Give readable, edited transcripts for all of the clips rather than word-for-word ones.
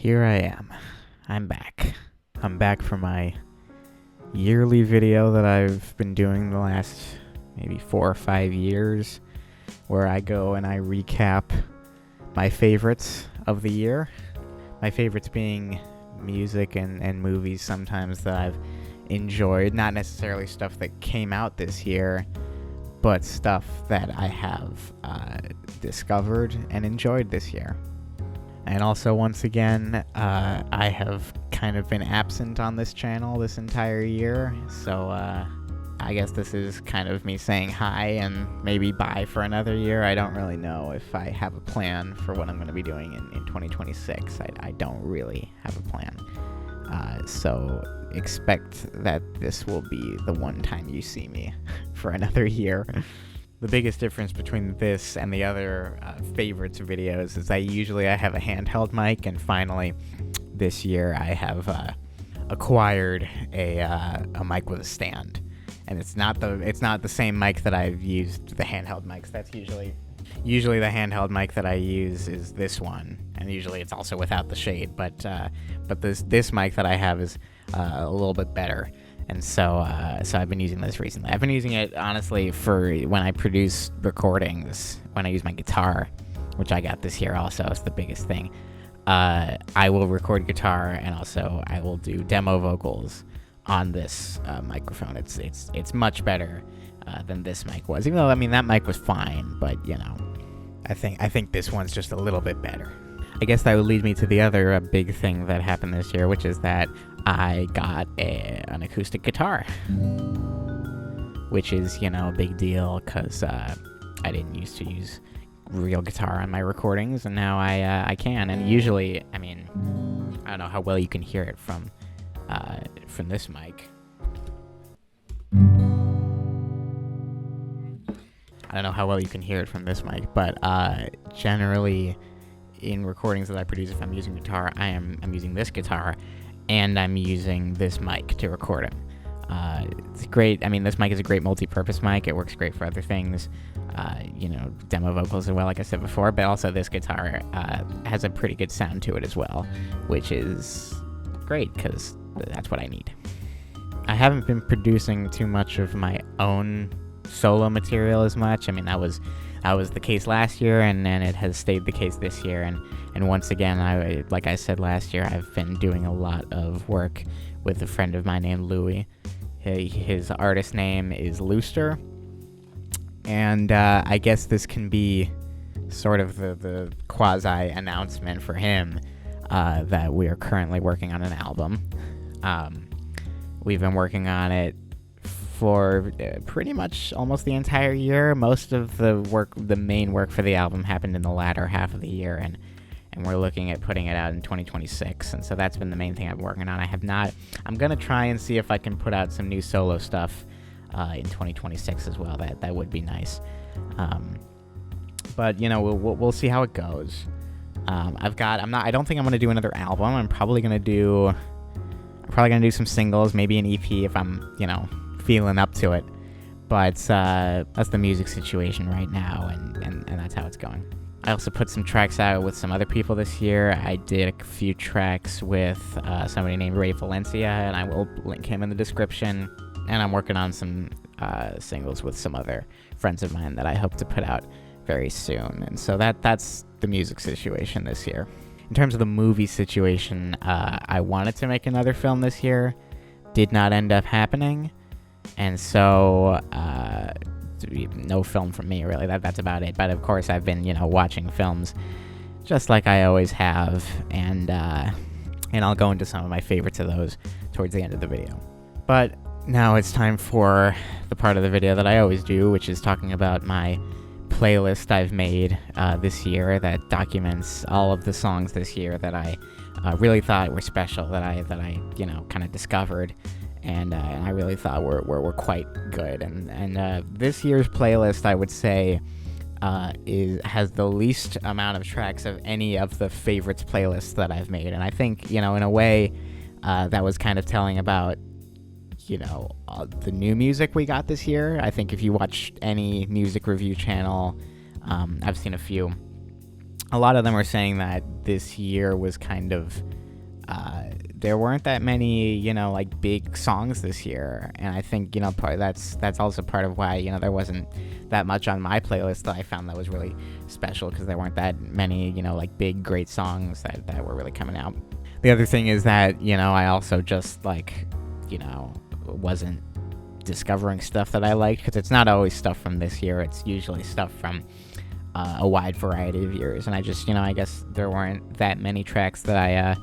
here I am. I'm back. I'm back for my yearly video that I've been doing the last maybe 4 or 5 years, where I go and I recap my favorites of the year. My favorites being music and movies sometimes that I've enjoyed, not necessarily stuff that came out this year, but stuff that I have discovered and enjoyed this year. And also, once again, I have kind of been absent on this channel this entire year, so I guess this is kind of me saying hi and maybe bye for another year. I don't really know if I have a plan for what I'm going to be doing in 2026. I don't really have a plan. So expect that this will be the one time you see me for another year. The biggest difference between this and the other favorites videos is usually I have a handheld mic, and finally this year I have acquired a mic with a stand. And it's not the same mic that I've used, the handheld mics. That's usually the handheld mic that I use is this one, and usually it's also without the shade. But this mic that I have is a little bit better, and so I've been using this recently. I've been using it honestly for when I produce recordings, when I use my guitar, which I got this year also. It's the biggest thing. I will record guitar, and also I will do demo vocals on this microphone. It's much better than this mic was, even though that mic was fine, but I think this one's just a little bit better. I guess that would lead me to the other big thing that happened this year, which is that I got an acoustic guitar, which is a big deal because I didn't used to use real guitar on my recordings, and now I can. And usually, I don't know how well you can hear it from this mic. I don't know how well you can hear it from this mic, but generally in recordings that I produce, if I'm using guitar, I'm using this guitar, and I'm using this mic to record it. It's great. This mic is a great multi-purpose mic. It works great for other things, demo vocals as well, like I said before, but also this guitar has a pretty good sound to it as well, which is great because that's what I need. I haven't been producing too much of my own solo material as much. That was the case last year, and it has stayed the case this year. And once again, like I said last year, I've been doing a lot of work with a friend of mine named Louis. His artist name is Looster, and I guess this can be sort of the quasi-announcement for him that we are currently working on an album. We've been working on it for pretty much almost the entire year. Most of the main work for the album happened in the latter half of the year, and we're looking at putting it out in 2026, and so that's been the main thing I've been working on. I'm gonna try and see if I can put out some new solo stuff in 2026 as well. That would be nice. But we'll see how it goes. I don't think I'm gonna do another album. I'm probably gonna do some singles, maybe an EP if I'm feeling up to it. But that's the music situation right now, and that's how it's going. I also put some tracks out with some other people this year. I did a few tracks with somebody named Rey Valencia, and I will link him in the description. And I'm working on some singles with some other friends of mine that I hope to put out very soon. And so that's the music situation this year. In terms of the movie situation, I wanted to make another film this year. Did not end up happening. And so no film from me, really. That's about it. But of course, I've been watching films just like I always have, and I'll go into some of my favorites of those towards the end of the video. But now it's time for the part of the video that I always do, which is talking about my playlist I've made this year that documents all of the songs this year that I really thought were special, that I kind of discovered, and I really thought were quite good. And this year's playlist, I would say, has the least amount of tracks of any of the favorites playlists that I've made. And I think, in a way, that was kind of telling about, the new music we got this year. I think if you watch any music review channel, I've seen a few, a lot of them are saying that this year was kind of, there weren't that many, like big songs this year. And I think, that's also part of why, there wasn't that much on my playlist that I found that was really special, because there weren't that many, like big, great songs that were really coming out. The other thing is that, I also just wasn't discovering stuff that I liked, because it's not always stuff from this year. It's usually stuff from a wide variety of years. And I just, I guess there weren't that many tracks that I,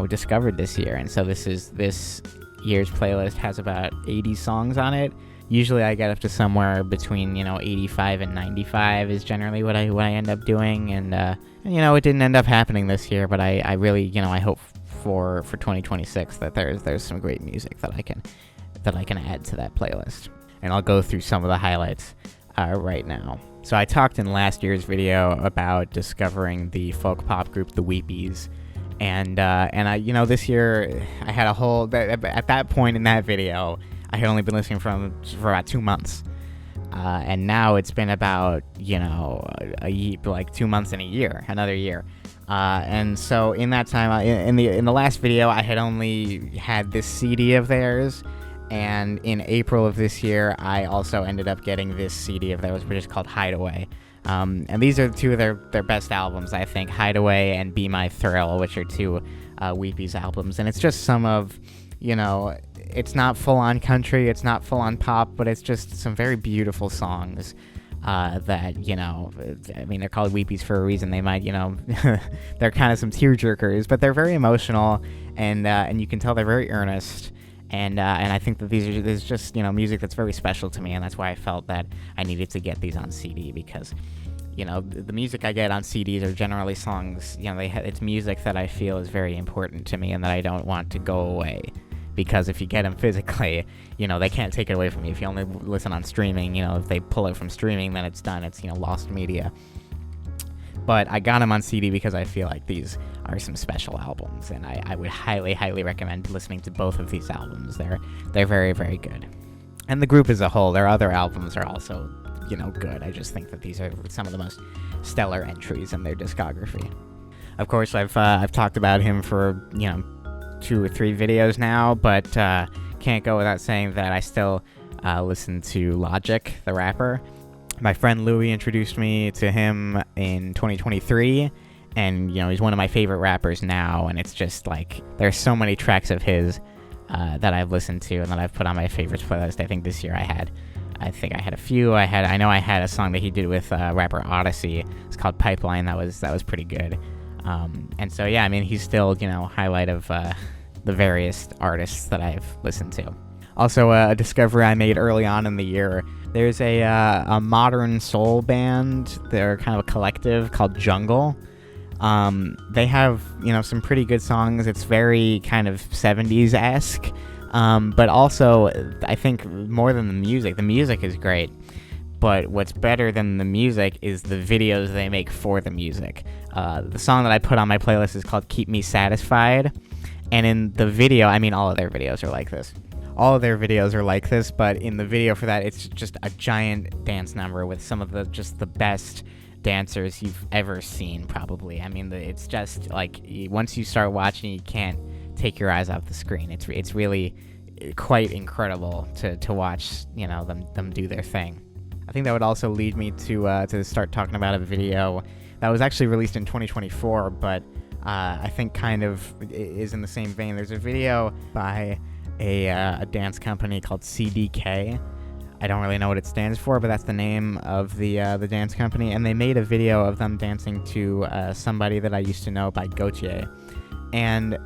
discovered this year. And so this year's playlist has about 80 songs on it. Usually I get up to somewhere between, 85 and 95 is generally what I end up doing. And, it didn't end up happening this year, but I really, I hope for 2026 that there's some great music that I can add to that playlist. And I'll go through some of the highlights right now. So I talked in last year's video about discovering the folk pop group The Weepies. And I, this year I had at that point in that video, I had only been listening for about 2 months. And now it's been about, like 2 months and a year, another year. And so in that time, in the last video, I had only had this CD of theirs. And in April of this year, I also ended up getting this CD of theirs, which is called Hideaway. And these are two of their best albums, I think, Hideaway and Be My Thrill, which are two Weepies albums. And it's just some of, it's not full-on country, it's not full-on pop, but it's just some very beautiful songs that, they're called Weepies for a reason. They might, they're kind of some tearjerkers, but they're very emotional, and you can tell they're very earnest. And I think that this is just, music that's very special to me, and that's why I felt that I needed to get these on CD, because, the music I get on CDs are generally songs, it's music that I feel is very important to me and that I don't want to go away, because if you get them physically, they can't take it away from you. If you only listen on streaming, if they pull it from streaming, then it's done, it's, lost media. But I got them on CD because I feel like these are some special albums, and I would highly, highly recommend listening to both of these albums. They're very, very good. And the group as a whole, their other albums are also, good. I just think that these are some of the most stellar entries in their discography. Of course, I've talked about him for, 2 or 3 videos now, but can't go without saying that I still listen to Logic, the rapper. My friend Louie introduced me to him in 2023, and, he's one of my favorite rappers now, and it's just, there's so many tracks of his that I've listened to and that I've put on my favorites playlist. I think this year I had a few. I know I had a song that he did with rapper Odyssey. It's called Pipeline. That was pretty good. And so, yeah, he's still, highlight of the various artists that I've listened to. Also, a discovery I made early on in the year. There's a modern soul band. They're kind of a collective called Jungle. They have, some pretty good songs. It's very kind of 70s-esque. But also, I think more than the music is great. But what's better than the music is the videos they make for the music. The song that I put on my playlist is called Keep Me Satisfied. And in the video, all of their videos are like this. All of their videos are like this, but in the video for that, it's just a giant dance number with some of the best dancers you've ever seen, probably. It's just, once you start watching, you can't take your eyes off the screen. It's really quite incredible to watch, them do their thing. I think that would also lead me to start talking about a video that was actually released in 2024, but I think kind of is in the same vein. There's a video by a dance company called CDK. I don't really know what it stands for, but that's the name of the dance company. And they made a video of them dancing to Somebody That I Used to Know by Gautier. And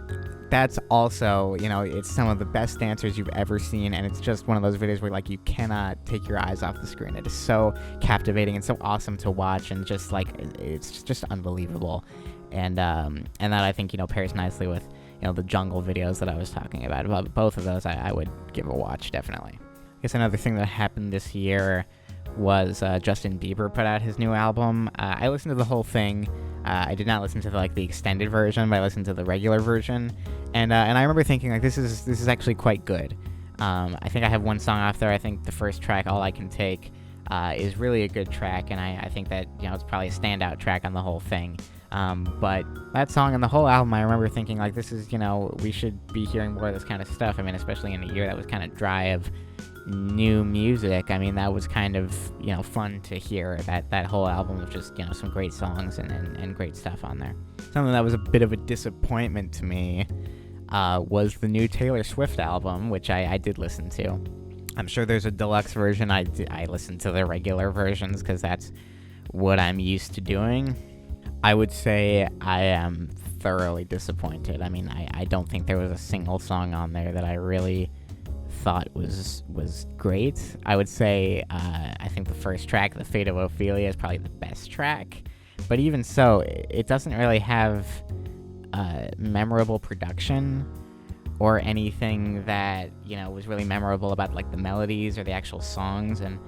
that's also, it's some of the best dancers you've ever seen. And it's just one of those videos where, you cannot take your eyes off the screen. It is so captivating and so awesome to watch. And just, it's just unbelievable. And that, I think, pairs nicely with, the Jungle videos that I was talking about. Both of those I would give a watch, definitely. I guess another thing that happened this year was Justin Bieber put out his new album. I listened to the whole thing. I did not listen to the extended version, but I listened to the regular version. And I remember thinking, this is actually quite good. I think I have one song off there. I think the first track, All I Can Take, is really a good track, and I think that, it's probably a standout track on the whole thing. But that song and the whole album, I remember thinking, like, this is, we should be hearing more of this kind of stuff. I mean, especially in a year that was kind of dry of new music. I mean, that was kind of, fun to hear, that whole album of just, some great songs and great stuff on there. Something that was a bit of a disappointment to me was the new Taylor Swift album, which I did listen to. I'm sure there's a deluxe version. I listened to the regular versions because that's what I'm used to doing. I would say I am thoroughly disappointed. I mean, I don't think there was a single song on there that I really thought was great. I would say I think the first track, The Fate of Ophelia, is probably the best track. But even so, it doesn't really have memorable production or anything that, was really memorable about, like, the melodies or the actual songs. And,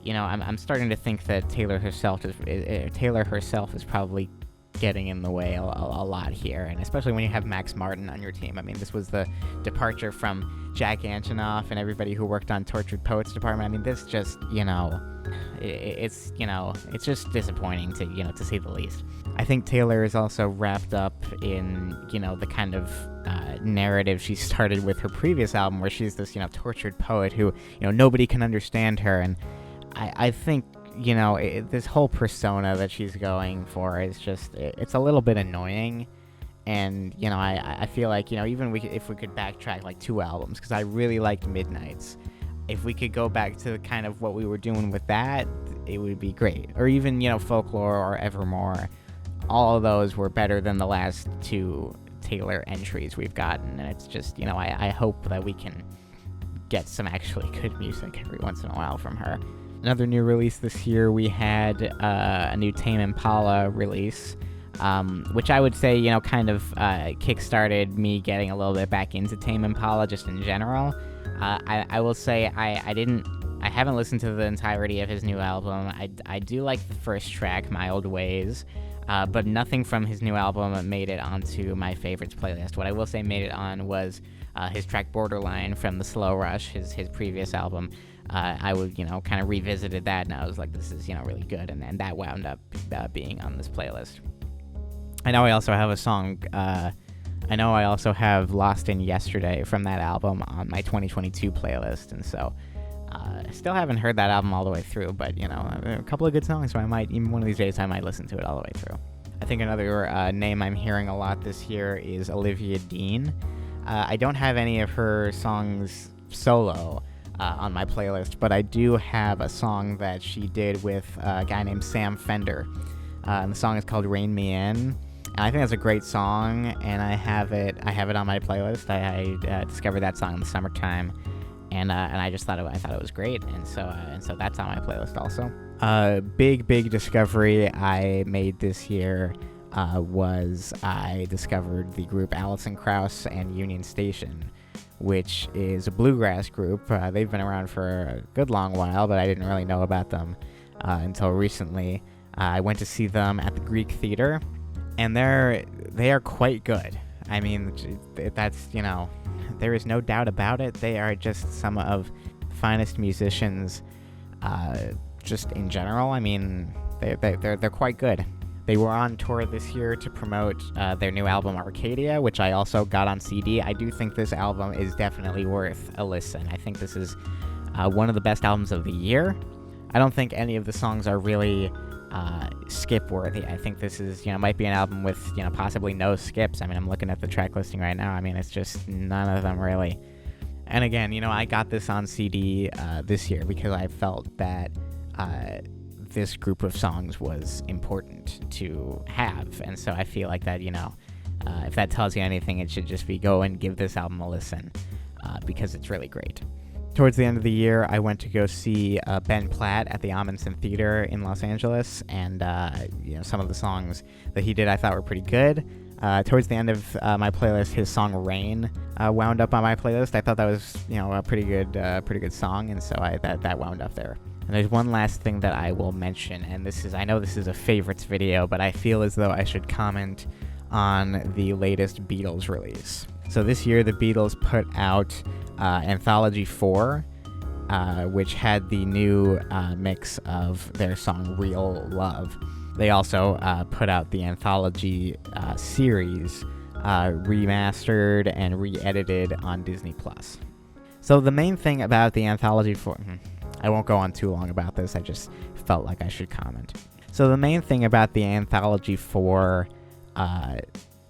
I'm starting to think that Taylor herself is probably getting in the way a lot here, and especially when you have Max Martin on your team. I mean, this was the departure from Jack Antonoff and everybody who worked on Tortured Poets Department. I mean, this just, it's just disappointing to say the least. I think Taylor is also wrapped up in, the kind of narrative she started with her previous album, where she's this, tortured poet who, nobody can understand her. And I think, this whole persona that she's going for is just, it's a little bit annoying. And, I feel like, even if we could backtrack like 2 albums, because I really liked Midnights. If we could go back to kind of what we were doing with that, it would be great. Or even, Folklore or Evermore. All of those were better than the last 2 Taylor entries we've gotten. And it's just, I hope that we can get some actually good music every once in a while from her. Another new release this year, we had a new Tame Impala release, which I would say, kind of kickstarted me getting a little bit back into Tame Impala just in general. I will say I haven't listened to the entirety of his new album. I do like the first track, My Old Ways, but nothing from his new album made it onto my favorites playlist. What I will say made it on was his track Borderline from the Slow Rush, his previous album. I would, kind of revisited that, and I was like, this is, really good, and that wound up being on this playlist. I know I also have a song, I also have Lost in Yesterday from that album on my 2022 playlist, and so I still haven't heard that album all the way through, but, a couple of good songs, so I might, even one of these days, I might listen to it all the way through. I think another name I'm hearing a lot this year is Olivia Dean. I don't have any of her songs solo on my playlist, but I do have a song that she did with a guy named Sam Fender. And the song is called Rain Me In. And I think that's a great song, and I have it on my playlist. I discovered that song in the summertime, and I just thought it was great, and so that's on my playlist also. Big discovery I made this year was I discovered the group Alison Krauss and Union Station, which is a bluegrass group. They've been around for a good long while, but I didn't really know about them until recently. I went to see them at the Greek Theater, and they are quite good. I mean, that's, there is no doubt about it. They are just some of the finest musicians just in general. I mean, they're quite good. They were on tour this year to promote their new album, Arcadia, which I also got on CD. I do think this album is definitely worth a listen. I think this is one of the best albums of the year. I don't think any of the songs are really skip-worthy. I think this is, might be an album with, possibly no skips. I mean, I'm looking at the track listing right now. I mean, it's just none of them really. And again, I got this on CD this year because I felt that this group of songs was important to have, and so I feel like that, if that tells you anything, it should just be go and give this album a listen, because it's really great. Towards the end of the year, I went to go see Ben Platt at the Amundsen Theater in Los Angeles, and some of the songs that he did I thought were pretty good. Towards the end of my playlist, his song Rain wound up on my playlist. I thought that was a pretty good song, and so that wound up there. And there's one last thing that I will mention, and I know this is a favorites video, but I feel as though I should comment on the latest Beatles release. So this year, the Beatles put out Anthology 4, which had the new mix of their song Real Love. They also put out the anthology series, remastered and re-edited on Disney+. So the main thing about the anthology I won't go on too long about this, I just felt like I should comment. So the main thing about the Anthology 4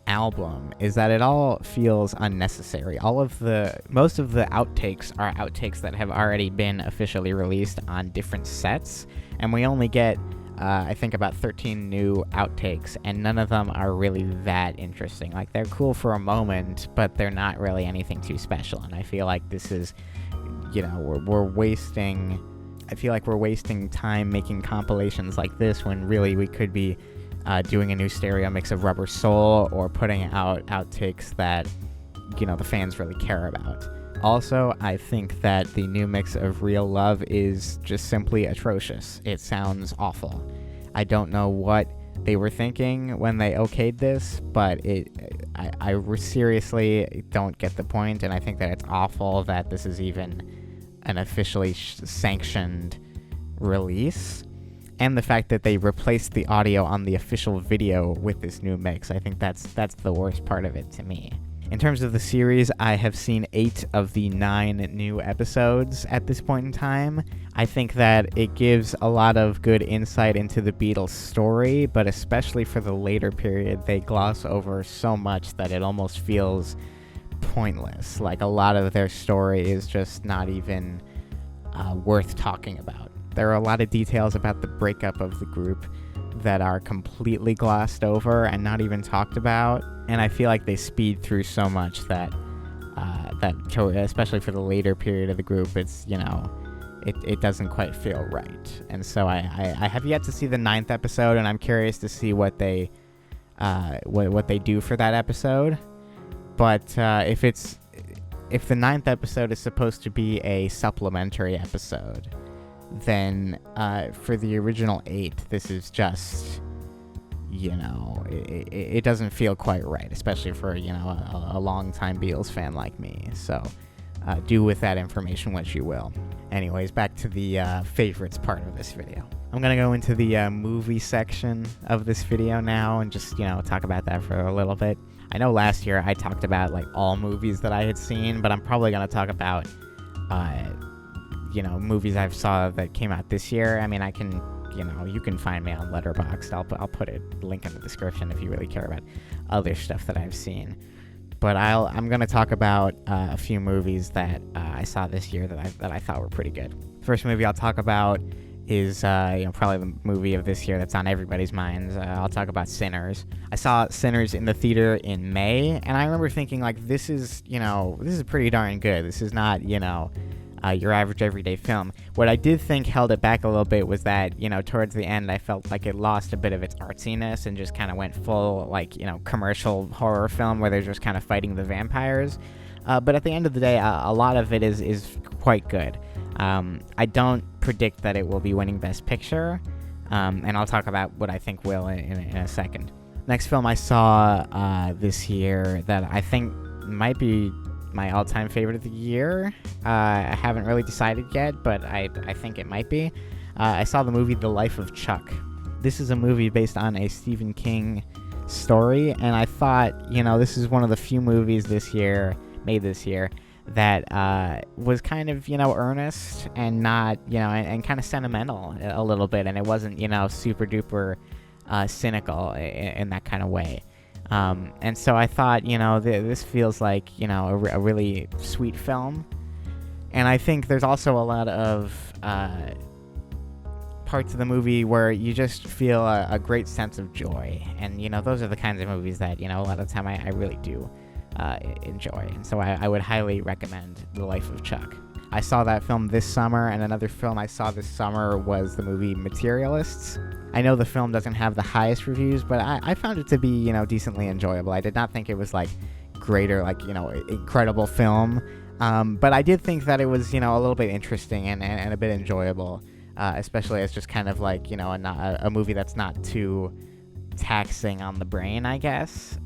album is that it all feels unnecessary. Most of the outtakes are outtakes that have already been officially released on different sets, and we only get I think about 13 new outtakes, and none of them are really that interesting. Like, they're cool for a moment, but they're not really anything too special, and I feel like this is, we're wasting... I feel like we're wasting time making compilations like this when really we could be doing a new stereo mix of Rubber Soul or putting out outtakes that, the fans really care about. Also, I think that the new mix of Real Love is just simply atrocious. It sounds awful. I don't know what they were thinking when they okayed this, but I seriously don't get the point, and I think that it's awful that this is even an officially sanctioned release. And the fact that they replaced the audio on the official video with this new mix, I think that's the worst part of it to me. In terms of the series, I have seen 8 of the 9 new episodes at this point in time. I think that it gives a lot of good insight into the Beatles' story, but especially for the later period, they gloss over so much that it almost feels pointless. Like, a lot of their story is just not even worth talking about. There are a lot of details about the breakup of the group that are completely glossed over and not even talked about, and I feel like they speed through so much that especially for the later period of the group, it's, it doesn't quite feel right. And so I have yet to see the 9th episode, and I'm curious to see what they do for that episode. But if the 9th episode is supposed to be a supplementary episode, then for the original 8, this is just, it doesn't feel quite right, especially for, a long-time Beatles fan like me. So do with that information what you will. Anyways, back to the favorites part of this video. I'm going to go into the movie section of this video now and just, talk about that for a little bit. I know last year I talked about, all movies that I had seen, but I'm probably going to talk about, movies I've saw that came out this year. I mean, I can, you can find me on Letterboxd. I'll put a link in the description if you really care about other stuff that I've seen. But I'm going to talk about a few movies that I saw this year that I thought were pretty good. First movie I'll talk about is probably the movie of this year that's on everybody's minds. I'll talk about Sinners. I saw Sinners in the theater in May, and I remember thinking, this is pretty darn good. This is not, your average everyday film. What I did think held it back a little bit was that, towards the end, I felt like it lost a bit of its artsiness and just kind of went full, commercial horror film where they're just kind of fighting the vampires. But at the end of the day, a lot of it is quite good. I don't predict that it will be winning Best Picture, and I'll talk about what I think will in a second. Next film I saw this year that I think might be my all-time favorite of the year. I haven't really decided yet, but I think it might be. I saw the movie The Life of Chuck. This is a movie based on a Stephen King story, and I thought, this is one of the few movies made this year that was kind of, earnest and not, and kind of sentimental a little bit, and it wasn't, super duper cynical in that kind of way. And so I thought, this feels like, a really sweet film. And I think there's also a lot of parts of the movie where you just feel a great sense of joy. And, those are the kinds of movies that, a lot of the time I really do enjoy. And so I would highly recommend The Life of Chuck. I saw that film this summer, and another film I saw this summer was the movie Materialists. I know the film doesn't have the highest reviews, but I found it to be, decently enjoyable. I did not think it was, great or, incredible film, but I did think that it was, a little bit interesting and a bit enjoyable, especially as just kind of, a movie that's not too taxing on the brain, I guess.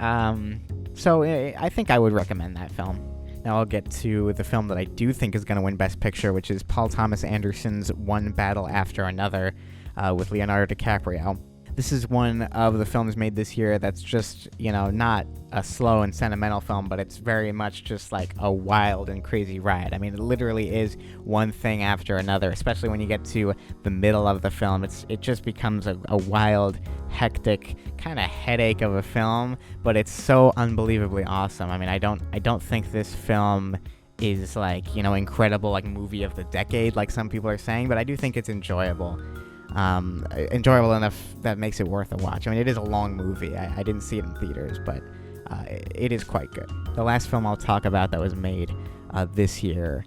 So I think I would recommend that film. Now I'll get to the film that I do think is going to win Best Picture, which is Paul Thomas Anderson's One Battle After Another, with Leonardo DiCaprio. This is one of the films made this year that's just, not a slow and sentimental film, but it's very much just like a wild and crazy ride. I mean, it literally is one thing after another, especially when you get to the middle of the film. It just becomes a wild, hectic, kind of headache of a film, but it's so unbelievably awesome. I mean, I don't think this film is like, incredible, like movie of the decade, like some people are saying, but I do think it's enjoyable. Enjoyable enough that makes it worth a watch. I mean, it is a long movie. I didn't see it in theaters, but it is quite good. The last film I'll talk about that was made this year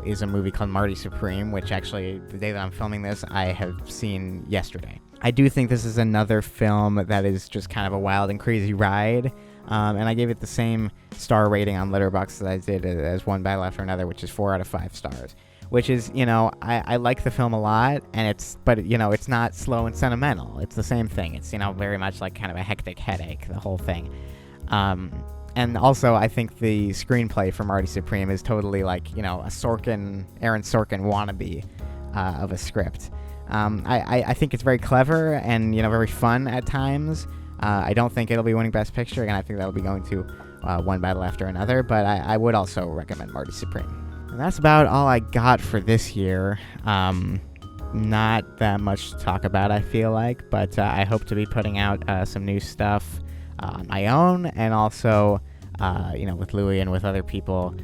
is a movie called Marty Supreme, which actually, the day that I'm filming this, I have seen yesterday. I do think this is another film that is just kind of a wild and crazy ride, and I gave it the same star rating on Letterboxd that I did as One Battle After Another, which is 4 out of 5 stars. Which is, I like the film a lot, and it's not slow and sentimental. It's the same thing. It's, very much like kind of a hectic headache, the whole thing. And also, I think the screenplay for Marty Supreme is totally like, a Aaron Sorkin wannabe of a script. I think it's very clever and, very fun at times. I don't think it'll be winning Best Picture. Again, I think that'll be going to One Battle After Another, but I would also recommend Marty Supreme. And that's about all I got for this year. Not that much to talk about, I feel like, but I hope to be putting out some new stuff on my own, and also, with Louie and with other people.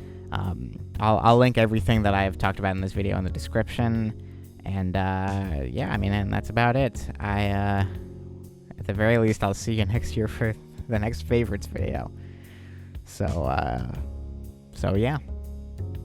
I'll link everything that I've talked about in this video in the description, and and that's about it. At the very least, I'll see you next year for the next favorites video. So yeah.